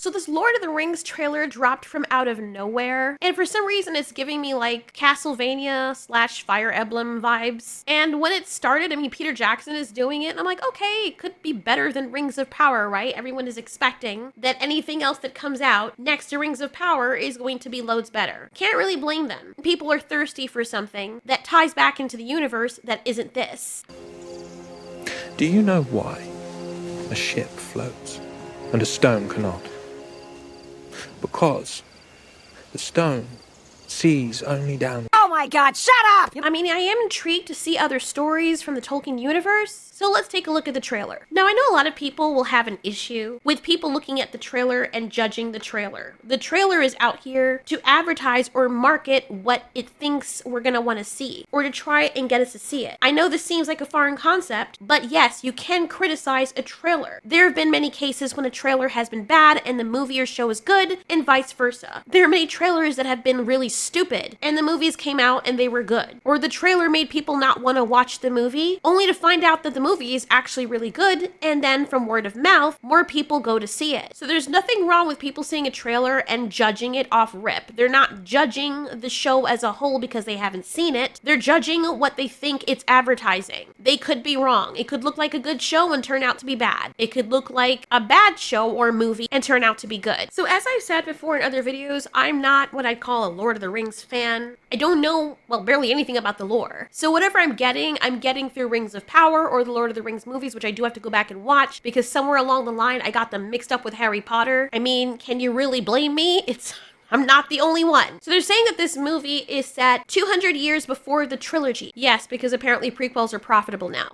So this Lord of the Rings trailer dropped from out of nowhere, and for some reason it's giving me like Castlevania / Fire Emblem vibes. And when it started, I mean, Peter Jackson is doing it, and I'm like, okay, it could be better than Rings of Power, right? Everyone is expecting that anything else that comes out next to Rings of Power is going to be loads better. Can't really blame them. People are thirsty for something that ties back into the universe that isn't this. Do you know why a ship floats and a stone cannot? Because the stone sees only down. Oh my god, shut up! I mean, I am intrigued to see other stories from the Tolkien universe, so let's take a look at the trailer. Now, I know a lot of people will have an issue with people looking at the trailer and judging the trailer. The trailer is out here to advertise or market what it thinks we're gonna want to see, or to try and get us to see it. I know this seems like a foreign concept, but yes, you can criticize a trailer. There have been many cases when a trailer has been bad and the movie or show is good, and vice versa. There are many trailers that have been really stupid, and the movies came out and they were good. Or the trailer made people not want to watch the movie, only to find out that the movie is actually really good, and then from word of mouth, more people go to see it. So there's nothing wrong with people seeing a trailer and judging it off rip. They're not judging the show as a whole because they haven't seen it. They're judging what they think it's advertising. They could be wrong. It could look like a good show and turn out to be bad. It could look like a bad show or movie and turn out to be good. So as I've said before in other videos, I'm not what I'd call a Lord of the Rings fan. I don't know, well, barely anything about the lore. So whatever I'm getting through Rings of Power or the Lord of the Rings movies, which I do have to go back and watch because somewhere along the line I got them mixed up with Harry Potter. I mean, can you really blame me? I'm not the only one. So they're saying that this movie is set 200 years before the trilogy. Yes, because apparently prequels are profitable now.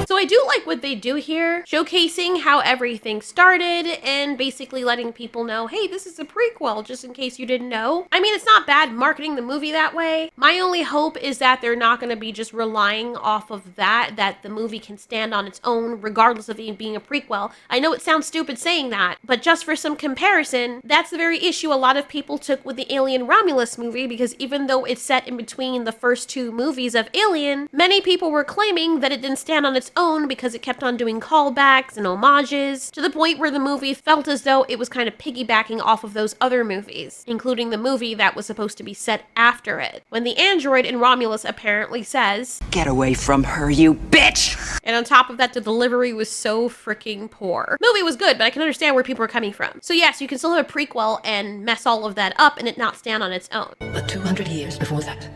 So I do like what they do here, showcasing how everything started and basically letting people know, hey, this is a prequel, just in case you didn't know. I mean, it's not bad marketing the movie that way. My only hope is that they're not going to be just relying off of that the movie can stand on its own, regardless of it being a prequel. I know it sounds stupid saying that, but just for some comparison, that's the very issue a lot of people took with the Alien Romulus movie, because even though it's set in between the first two movies of Alien, many people were claiming that it didn't stand on its own because it kept on doing callbacks and homages to the point where the movie felt as though it was kind of piggybacking off of those other movies, including the movie that was supposed to be set after it, when the android in Romulus apparently says, "Get away from her, you bitch!" And on top of that, the delivery was so freaking poor. The movie was good, but I can understand where people are coming from. So yes, you can still have a prequel and mess all of that up and it not stand on its own. But 200 years before that,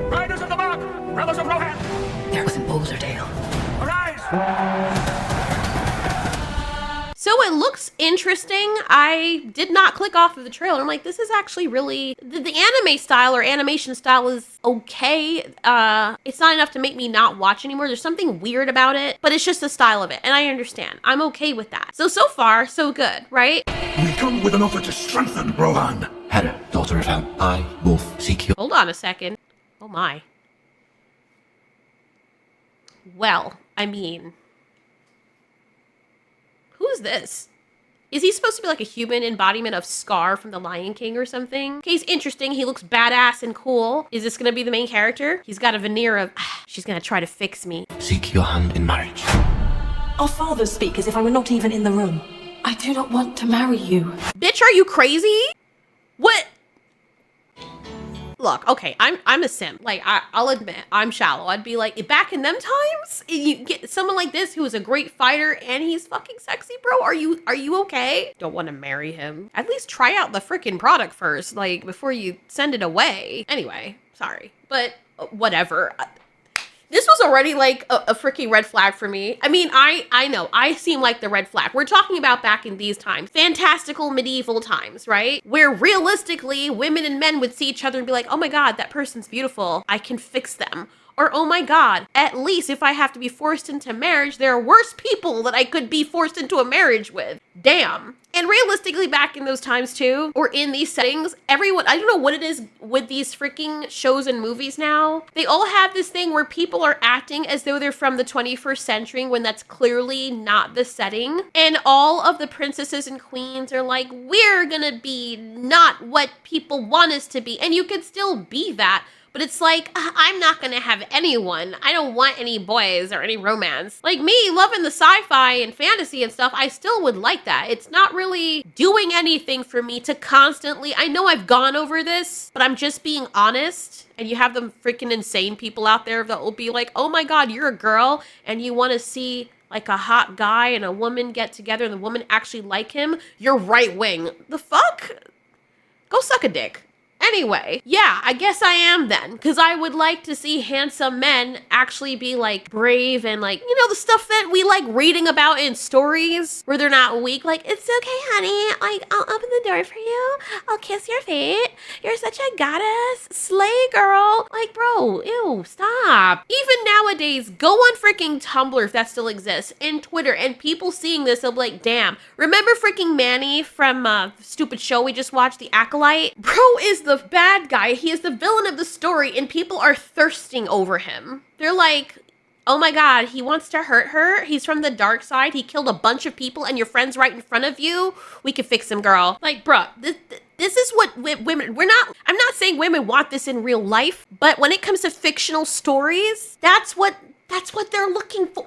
Riders of the Mark, brothers of Rohan, there was an older tale. arise! So it looks interesting. I did not click off of the trailer. I'm like, this is actually really, the anime style or animation style is okay. It's not enough to make me not watch anymore. There's something weird about it, but it's just the style of it, and I understand. I'm okay with that. So far, so good, right? We come with an offer to strengthen Rohan. Hera, daughter of Hel, I, Wolf, seek you. Hold on a second. Oh my. Well, I mean, who's this? Is he supposed to be like a human embodiment of Scar from The Lion King or something? Okay, he's interesting. He looks badass and cool. Is this gonna be the main character? He's got a veneer of, she's gonna try to fix me. Seek your hand in marriage. Our fathers speak as if I were not even in the room. I do not want to marry you. Bitch, are you crazy? What? Look, okay, I'm a simp. Like, I'll admit, I'm shallow. I'd be like, back in them times, you get someone like this who is a great fighter and he's fucking sexy, bro. Are you okay? Don't want to marry him. At least try out the freaking product first, like, before you send it away. Anyway, sorry, but whatever. This was already like a freaking red flag for me. I mean, I know, I seem like the red flag. We're talking about back in these times, fantastical medieval times, right? Where realistically, women and men would see each other and be like, oh my God, that person's beautiful. I can fix them. Or, oh my God, at least if I have to be forced into marriage, there are worse people that I could be forced into a marriage with. Damn. And realistically, back in those times too, or in these settings, everyone, I don't know what it is with these freaking shows and movies now. They all have this thing where people are acting as though they're from the 21st century when that's clearly not the setting. And all of the princesses and queens are like, we're gonna be not what people want us to be. And you could still be that, But it's like, I'm not gonna have anyone. I don't want any boys or any romance. Like me, loving the sci-fi and fantasy and stuff, I still would like that. It's not really doing anything for me to constantly, I know I've gone over this, but I'm just being honest. And you have them freaking insane people out there that will be like, oh my God, you're a girl and you want to see like a hot guy and a woman get together and the woman actually like him. You're right wing. The fuck? Go suck a dick. Anyway, yeah, I guess I am then, because I would like to see handsome men actually be like brave and like, you know, the stuff that we like reading about in stories where they're not weak. Like, it's okay, honey. Like, I'll open the door for you. I'll kiss your feet. You're such a goddess. Slay, girl. Like, bro, ew, stop. Even nowadays, go on freaking Tumblr if that still exists, and Twitter, and people seeing this, they'll be like, damn. Remember freaking Manny from the stupid show we just watched, The Acolyte? Bro is the bad guy. He is the villain of the story, and people are thirsting over him. They're like, oh my God, he wants to hurt her. He's from the dark side. He killed a bunch of people, and your friend's right in front of you. We can fix him, girl. Like, bruh, this is what women, I'm not saying women want this in real life, but when it comes to fictional stories, that's what they're looking for.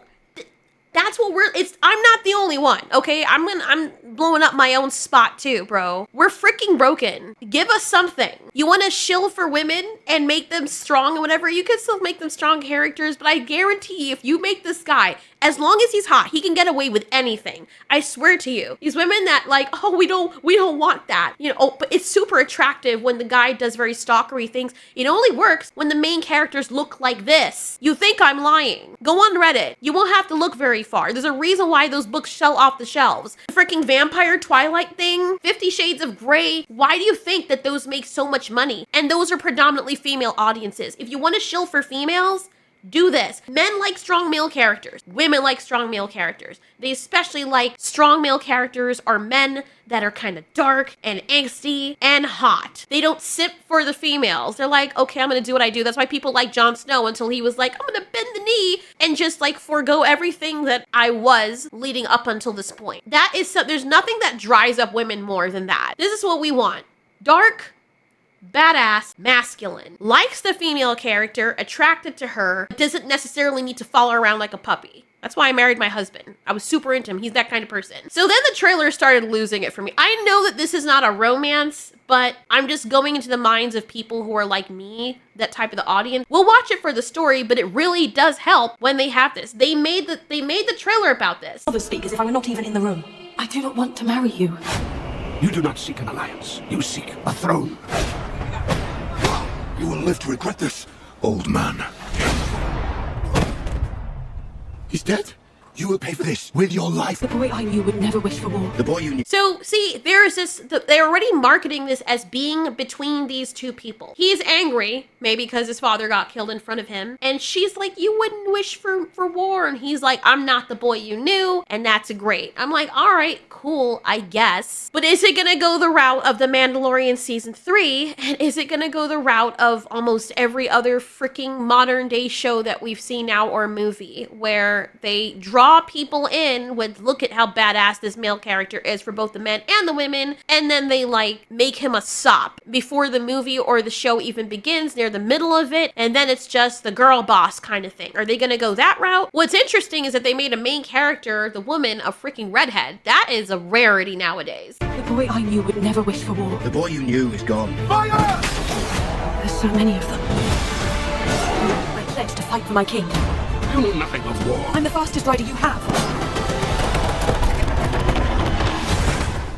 That's what I'm not the only one, okay? I'm blowing up my own spot too, bro. We're freaking broken. Give us something. You want to shill for women and make them strong and whatever, you can still make them strong characters, but I guarantee you, if you make this guy, as long as he's hot, he can get away with anything. I swear to you. These women that like, oh, we don't want that. You know, oh, but it's super attractive when the guy does very stalkery things. It only works when the main characters look like this. You think I'm lying? Go on Reddit. You won't have to look very far. There's a reason why those books sell off the shelves. The freaking vampire Twilight thing, 50 Shades of Grey. Why do you think that those make so much money? And those are predominantly female audiences. If you want to shill for females, do this. Men like strong male characters. Women like strong male characters. They especially like strong male characters or men that are kind of dark and angsty and hot. They don't sip for the females. They're like, okay, I'm gonna do what I do. That's why people like Jon Snow until he was like, I'm gonna bend the knee and just like forego everything that I was leading up until this point. That is there's nothing that dries up women more than that. This is what we want. Dark, badass, masculine, likes the female character, attracted to her, doesn't necessarily need to follow around like a puppy. That's why I married my husband. I was super into him. He's that kind of person. So then the trailer started losing it for me. I know that this is not a romance, but I'm just going into the minds of people who are like me, that type of the audience. We'll watch it for the story, but it really does help when they have this. They made the trailer about this. Father speak as if I were not even in the room. I do not want to marry you. You do not seek an alliance. You seek a throne. You will live to regret this, old man. He's dead? You will pay for this with your life. The boy I knew would never wish for war. The boy you knew. So, see, there's this, they're already marketing this as being between these two people. He's angry, maybe because his father got killed in front of him. And she's like, you wouldn't wish for war. And he's like, I'm not the boy you knew. And that's great. I'm like, all right, cool, I guess. But is it gonna go the route of The Mandalorian Season 3? And is it gonna go the route of almost every other freaking modern day show that we've seen now or movie where they draw people in with, look at how badass this male character is for both the men and the women, and then they like make him a sop before the movie or the show even begins, near the middle of it, and then it's just the girl boss kind of thing. Are they gonna go that route? What's interesting is that they made a main character, the woman, a freaking redhead. That is a rarity nowadays. The boy I knew would never wish for war. The boy you knew is gone. Fire! There's so many of them. I pledge to fight for my king. You know nothing of war. I'm the fastest rider you have.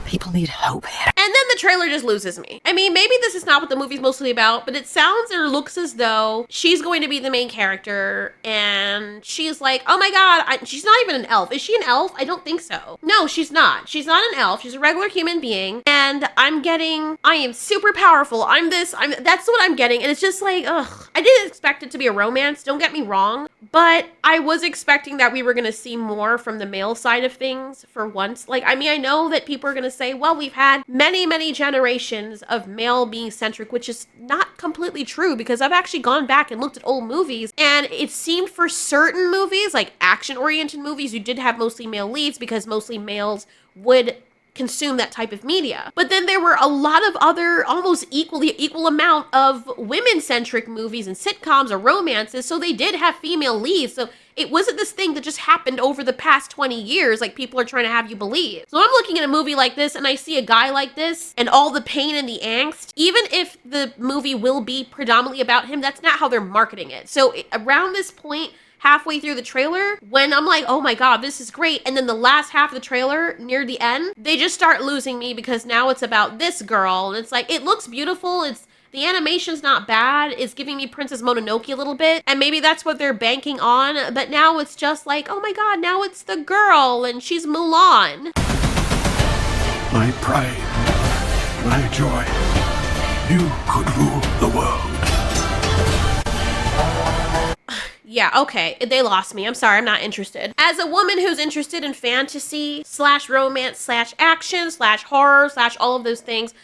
People need hope here. And then the trailer just loses me. I mean, maybe this is not what the movie's mostly about, but it sounds or looks as though she's going to be the main character, and she's like, oh my God, she's not even an elf. Is she an elf? I don't think so. No, she's not. She's not an elf. She's a regular human being, and I am super powerful. That's what I'm getting, and it's just like, ugh. I didn't expect it to be a romance, don't get me wrong, but I was expecting that we were gonna see more from the male side of things for once. Like, I mean, I know that people are gonna say, well, we've had many generations of male being centric, which is not completely true, because I've actually gone back and looked at old movies, and it seemed for certain movies, like action-oriented movies, you did have mostly male leads because mostly males would consume that type of media. But then there were a lot of other almost equal amount of women-centric movies and sitcoms or romances, so they did have female leads. So it wasn't this thing that just happened over the past 20 years like people are trying to have you believe. So I'm looking at a movie like this and I see a guy like this and all the pain and the angst. Even if the movie will be predominantly about him, that's not how they're marketing it. So around this point, halfway through the trailer, when I'm like, oh my god, this is great, and then the last half of the trailer, near the end, they just start losing me because now it's about this girl, and it's like, it looks beautiful, the animation's not bad, it's giving me Princess Mononoke a little bit, and maybe that's what they're banking on, but now it's just like, oh my god, now it's the girl, and she's Mulan. My pride, my joy. You could rule the world. Yeah, okay, they lost me. I'm sorry, I'm not interested. As a woman who's interested in fantasy / romance / action / horror / all of those things,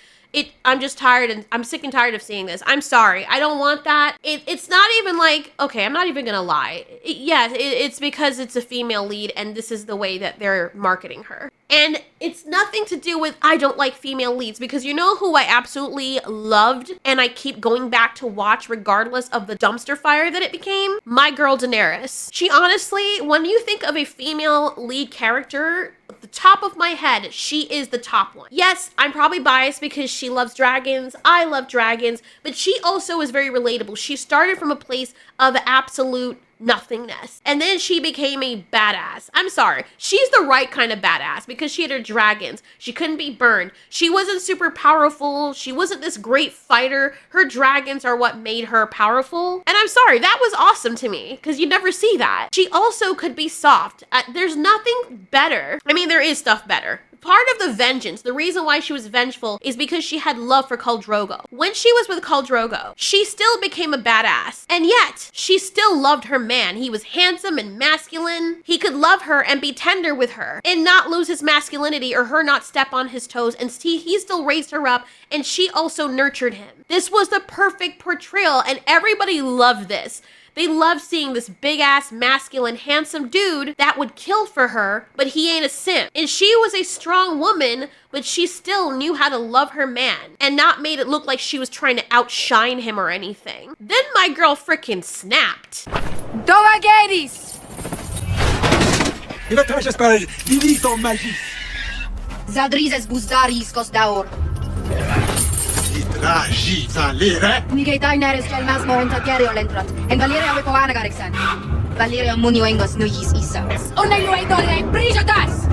I'm just tired and I'm sick and tired of seeing this. I'm sorry, I don't want that. It's not even like, okay, I'm not even gonna lie. It's because it's a female lead and this is the way that they're marketing her. And it's nothing to do with I don't like female leads, because you know who I absolutely loved and I keep going back to watch regardless of the dumpster fire that it became? My girl Daenerys. She honestly, when you think of a female lead character, at the top of my head, she is the top one. Yes, I'm probably biased because she loves dragons, I love dragons, but she also is very relatable. She started from a place of absolute nothingness. And then she became a badass. I'm sorry. She's the right kind of badass because she had her dragons. She couldn't be burned. She wasn't super powerful. She wasn't this great fighter. Her dragons are what made her powerful. And I'm sorry, that was awesome to me because you never see that. She also could be soft. There's nothing better. I mean, there is stuff better. Part of the vengeance, the reason why she was vengeful is because she had love for Khal Drogo. When she was with Khal Drogo, she still became a badass. And yet, she still loved her man. He was handsome and masculine. He could love her and be tender with her and not lose his masculinity or her not step on his toes. And he still raised her up and she also nurtured him. This was the perfect portrayal and everybody loved this. They love seeing this big-ass, masculine, handsome dude that would kill for her, but he ain't a simp. And she was a strong woman, but she still knew how to love her man and not made it look like she was trying to outshine him or anything. Then my girl frickin' snapped. Dovageris! Zadrizes buzdaris kosdaur. Nigay Daenerys Jalmas mo Targaryen lentrat. En Valeria we poana garexan. Valeria munioengos no yis isa. Ona you dole brijadas.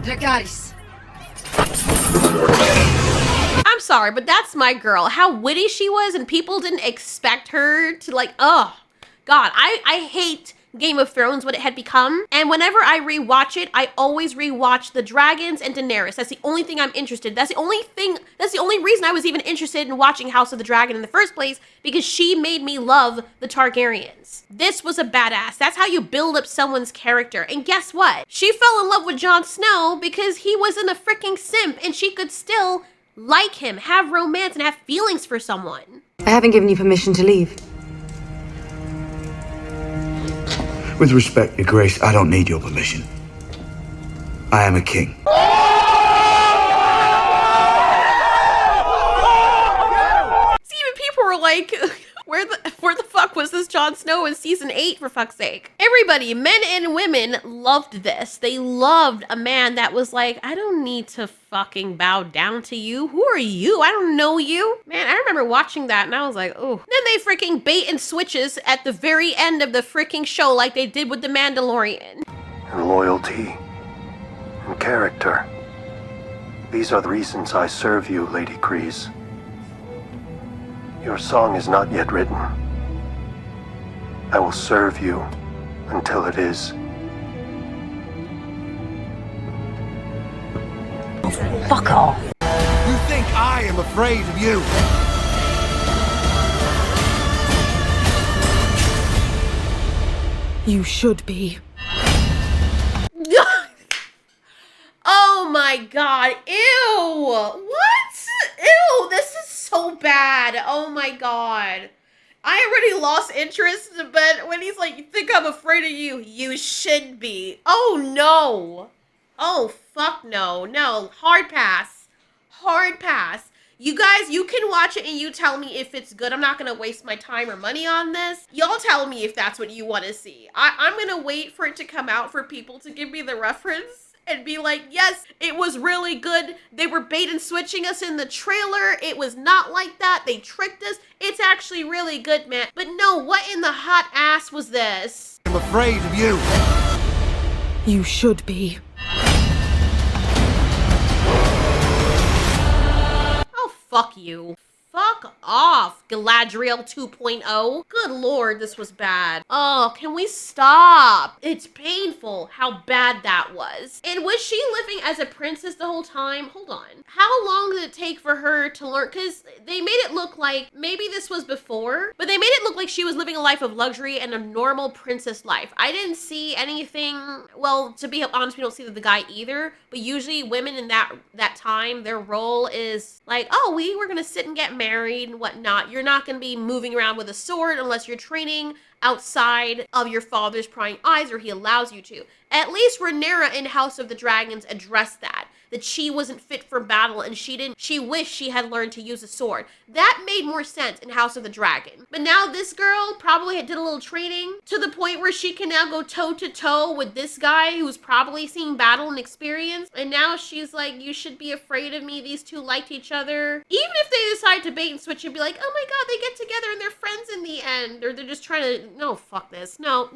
Dragaris. I'm sorry, but that's my girl. How witty she was and people didn't expect her to like, oh, God, I hate Game of Thrones, what it had become. And whenever I rewatch it, I always rewatch the dragons and Daenerys. That's the only thing I'm interested in. That's the only reason I was even interested in watching House of the Dragon in the first place, because she made me love the Targaryens. This was a badass. That's how you build up someone's character. And guess what? She fell in love with Jon Snow because he wasn't a freaking simp and she could still like him, have romance, and have feelings for someone. I haven't given you permission to leave. With respect, Your Grace, I don't need your permission. I am a king. See, even people were like, where the fuck was this Jon Snow in season 8, for fuck's sake? Everybody, men and women, loved this. They loved a man that was like, I don't need to fucking bow down to you. Who are you? I don't know you. Man, I remember watching that and I was like, oh. Then they freaking bait and switches at the very end of the freaking show like they did with The Mandalorian. And loyalty and character. These are the reasons I serve you, Lady Kreese. Your song is not yet written. I will serve you until it is. Fuck off. You think I am afraid of you? You should be. Oh my god, ew! What? Ew, this is so bad. Oh my god. I already lost interest, but when he's like, you think I'm afraid of you? You should be. Oh, no. Oh, fuck no. No. Hard pass. Hard pass. You guys, you can watch it and you tell me if it's good. I'm not going to waste my time or money on this. Y'all tell me if that's what you want to see. I'm going to wait for it to come out for people to give me the reference and be like, yes, it was really good. They were bait and switching us in the trailer. It was not like that. They tricked us. It's actually really good, man. But no, what in the hot ass was this? I'm afraid of you. You should be. Oh, fuck you. Fuck off, Galadriel 2.0. Good lord, this was bad. Oh, can we stop? It's painful how bad that was. And was she living as a princess the whole time? Hold on. How long did it take for her to learn? Because they made it look like maybe this was before, but they made it look like she was living a life of luxury and a normal princess life. I didn't see anything. Well, to be honest, we don't see the guy either, but usually women in that time, their role is like, oh, we were gonna sit and get married and whatnot. You're not going to be moving around with a sword unless you're training outside of your father's prying eyes or he allows you to. At least Rhaenyra in House of the Dragons addressed that she wasn't fit for battle and she wished she had learned to use a sword. That made more sense in House of the Dragon. But now this girl probably did a little training to the point where she can now go toe to toe with this guy who's probably seen battle and experience. And now she's like, you should be afraid of me. These two liked each other. Even if they decide to bait and switch and be like, oh my God, they get together and they're friends in the end. Or they're just trying to, no, fuck this. No.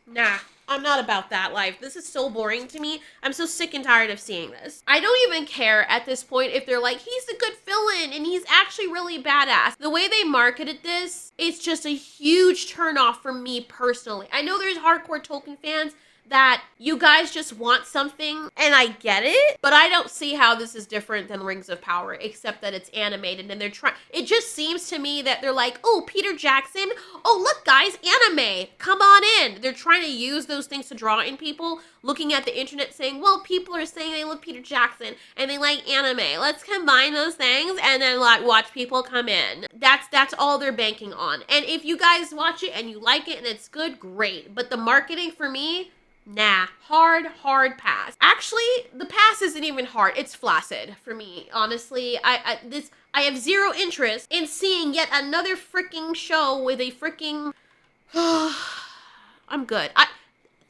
Nah. I'm not about that life. This is so boring to me. I'm so sick and tired of seeing this. I don't even care at this point if they're like, he's a good villain and he's actually really badass. The way they marketed this, it's just a huge turnoff for me personally. I know there's hardcore Tolkien fans that you guys just want something, and I get it, but I don't see how this is different than Rings of Power, except that it's animated and they're trying. It just seems to me that they're like, oh, Peter Jackson, oh, look guys, anime, come on in. They're trying to use those things to draw in people, looking at the internet saying, well, people are saying they love Peter Jackson and they like anime. Let's combine those things and then like watch people come in. That's all they're banking on. And if you guys watch it and you like it and it's good, great. But the marketing for me, nah, hard pass. Actually, the pass isn't even hard. It's flaccid for me, honestly. I have zero interest in seeing yet another freaking show with a freaking. I'm good.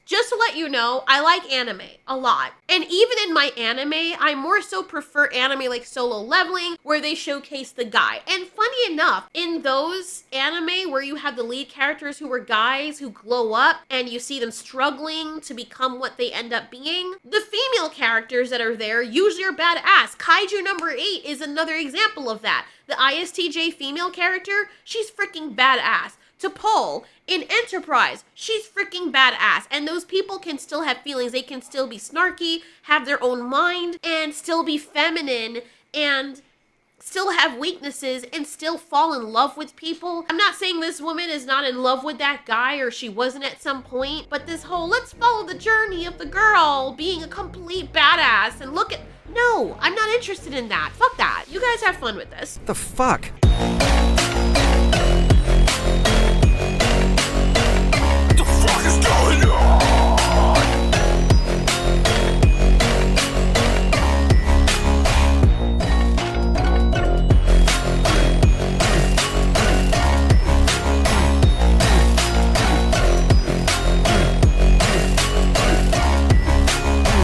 Just to let you know, I like anime a lot. And even in my anime, I more so prefer anime like Solo Leveling, where they showcase the guy. And funny enough, in those anime where you have the lead characters who are guys who glow up and you see them struggling to become what they end up being, the female characters that are there usually are badass. Kaiju number 8 is another example of that. The ISTJ female character, she's freaking badass. T'Pol in Enterprise, she's freaking badass. And those people can still have feelings. They can still be snarky, have their own mind, and still be feminine, and still have weaknesses, and still fall in love with people. I'm not saying this woman is not in love with that guy, or she wasn't at some point, but this whole, let's follow the journey of the girl being a complete badass, and look at, no, I'm not interested in that. Fuck that. You guys have fun with this. The fuck? What the fuck is going on?